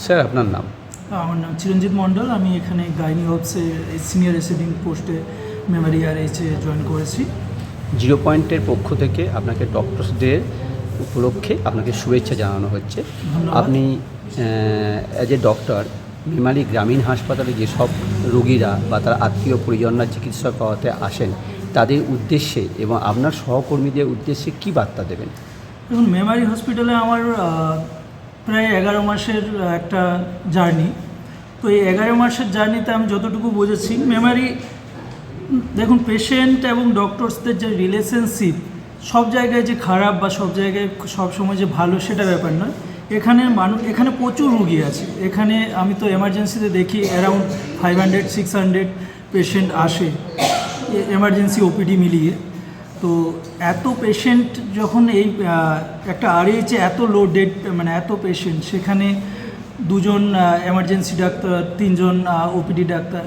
Sir আপনার নাম? আমার নাম চিরঞ্জিত মণ্ডল। আমি এখানে গাইনি অফসে সিনিয়র রেসিডিং পোস্টে মেমারি আর-এইচে জয়েন করেছি। জিরো পয়েন্টের পক্ষ থেকে আপনাকে ডক্টরস ডে উপলক্ষে আপনাকে শুভেচ্ছা জানানো হচ্ছে। ধন্যবাদ। আপনি অ্যাজ এ ডক্টর মেমারি গ্রামীণ হাসপাতালে যেসব রোগীরা বা তার আত্মীয় পরিজনরা চিকিৎসা করাতে আসেন তাদের উদ্দেশ্যে এবং আপনার সহকর্মীদের উদ্দেশ্যে কী বার্তা দেবেন? দেখুন, মেমারি হসপিটালে আমার প্রায় 11 মাসের একটা জার্নি। তো এই 11 মাসের জার্নিতে আমি যতটুকু বুঝেছি, মেমারি দেখুন, পেশেন্ট এবং ডক্টরসদের যে রিলেশনশিপ সব জায়গায় যে খারাপ বা সব জায়গায় সবসময় যে ভালো সেটা ব্যাপার নয়। এখানে প্রচুর রুগী আছে। এখানে আমি তো এমার্জেন্সিতে দেখি অ্যারাউন্ড 500-600 পেশেন্ট আসে এমার্জেন্সি ওপিডি মিলিয়ে। তো এত পেশেন্ট যখন এই একটা আর-এইচে এত লোডেড, মানে এত পেশেন্ট, সেখানে 2জন এমার্জেন্সি ডাক্তার, 3জন ওপিডি ডাক্তার,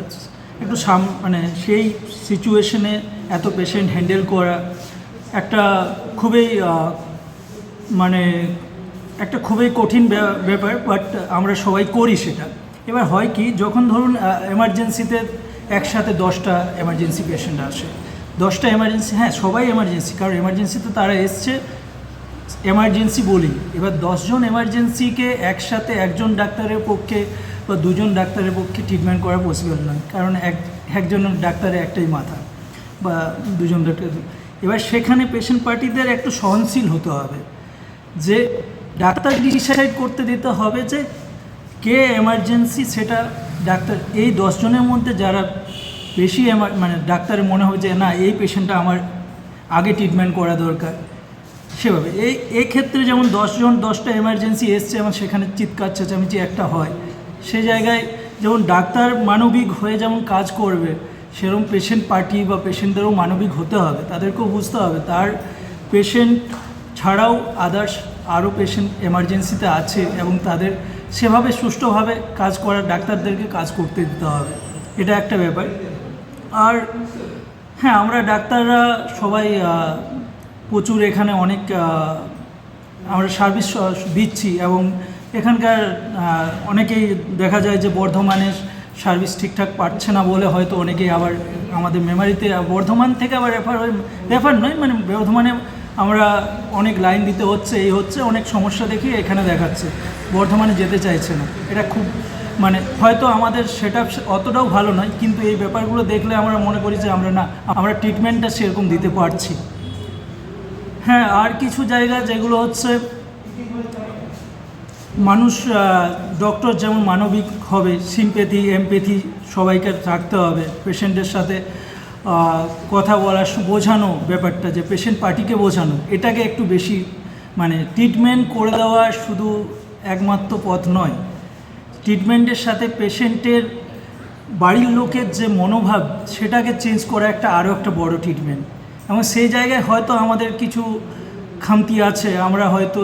একটু মানে সেই সিচুয়েশনে এত পেশেন্ট হ্যান্ডেল করা একটা খুবই মানে একটা খুবই কঠিন ব্যাপার। বাট আমরা সবাই করি সেটা। এবার হয় কি, যখন ধরুন এমার্জেন্সিতে একসাথে 10টা এমার্জেন্সি পেশেন্ট আসে, 10টা এমার্জেন্সি, হ্যাঁ সবাই এমার্জেন্সি, কারণ এমার্জেন্সিতে তারা এসছে এমার্জেন্সি বলি। এবার 10 জন এমার্জেন্সিকে একসাথে একজন ডাক্তারের পক্ষে বা 2জন ডাক্তারের পক্ষে ট্রিটমেন্ট করা পসিবল নয়, কারণ একজন ডাক্তারের একটাই মাথা বা 2জন ডাক্তার। এবার সেখানে পেশেন্ট পার্টিদের একটু সহনশীল হতে হবে, যে ডাক্তার ডিসাইড করতে দিতে হবে যে কে এমার্জেন্সি, সেটা ডাক্তার এই 10 জনের মধ্যে যারা বেশি মানে ডাক্তারের মনে হয় যে না এই পেশেন্টটা আমার আগে ট্রিটমেন্ট করা দরকার, সেভাবে এই ক্ষেত্রে যেমন 10টা এমার্জেন্সি এসছে এবং সেখানে চিৎকার চেঁচামেচি একটা হয়, সেই জায়গায় যেমন ডাক্তার মানবিক হয়ে যেমন কাজ করবে, সেরকম পেশেন্ট পার্টি বা পেশেন্টদেরও মানবিক হতে হবে। তাদেরকেও বুঝতে হবে তার পেশেন্ট ছাড়াও আদার্স আরও পেশেন্ট এমার্জেন্সিতে আছে এবং তাদের সেভাবে সুষ্ঠুভাবে কাজ করার ডাক্তারদেরকে কাজ করতে দিতে হবে। এটা একটা ব্যাপার। আর হ্যাঁ, আমরা ডাক্তাররা সবাই প্রচুর এখানে অনেক আমরা সার্ভিস দিচ্ছি এবং এখানকার অনেকেই দেখা যায় যে বর্ধমানের সার্ভিস ঠিকঠাক পাচ্ছে না বলে হয়তো অনেকেই আবার আমাদের মেমারিতে, বর্ধমান থেকে আবার রেফার নয়, মানে বর্ধমানে আমরা অনেক লাইন দিতে হচ্ছে, এই হচ্ছে, অনেক সমস্যা দেখি এখানে দেখাচ্ছে, বর্ধমানে যেতে চাইছে না। এটা খুব মানে হয়তো আমাদের সেটা অতটাও ভালো নয়, কিন্তু এই ব্যাপারগুলো দেখলে আমরা মনে করি যে আমরা ট্রিটমেন্টটা সেরকম দিতে পারছি। হ্যাঁ, আর কিছু জায়গা যেগুলো হচ্ছে মানুষ, ডক্টর যেমন মানবিক হবে, সিম্প্যাথি এমপ্যাথি সবাইকে রাখতে হবে, পেশেন্টের সাথে কথা বলা, বোঝানো ব্যাপারটা, যে পেশেন্ট পার্টিকে বোঝানো, এটাকে একটু বেশি, মানে ট্রিটমেন্ট করে দেওয়া শুধু একমাত্র পথ নয়, ট্রিটমেন্টের সাথে পেশেন্টের বাড়ির লোকের যে মনোভাব সেটাকে চেঞ্জ করা আরও একটা বড় ট্রিটমেন্ট। এবং সেই জায়গায় হয়তো আমাদের কিছু খামতি আছে, আমরা হয়তো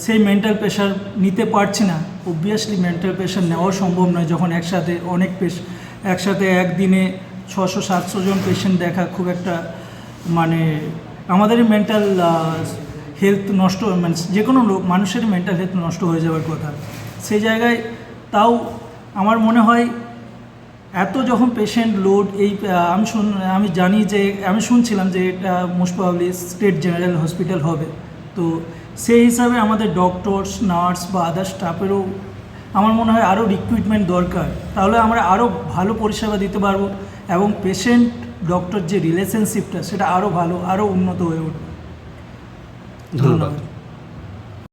সেই মেন্টাল প্রেশার নিতে পারছি না। অবভিয়াসলি মেন্টাল প্রেশার নেওয়া সম্ভব নয় যখন একসাথে একদিনে 600-700 জন পেশেন্ট দেখা খুব একটা, মানে আমাদের মেন্টাল হেলথ নষ্ট, মানে যে কোনো মানুষের মেন্টাল হেলথ নষ্ট হয়ে যাওয়ার কথা। সেই জায়গায় তাও আমার মনে হয় এত যখন পেশেন্ট লোড, আমি জানি যে, আমি শুনছিলাম যে এটা most probably state general hospital হবে, তো সেই হিসাবে আমাদের ডক্টরস, নার্স বা আদার স্টাফেরও আমার মনে হয় আরও রিক্রুটমেন্ট দরকার, তাহলে আমরা আরও ভালো পরিষেবা দিতে পারবো এবং পেশেন্ট ডক্টর যে রিলেশনশিপটা সেটা আরও ভালো, আরও উন্নত হয়ে উঠবে। ধন্যবাদ।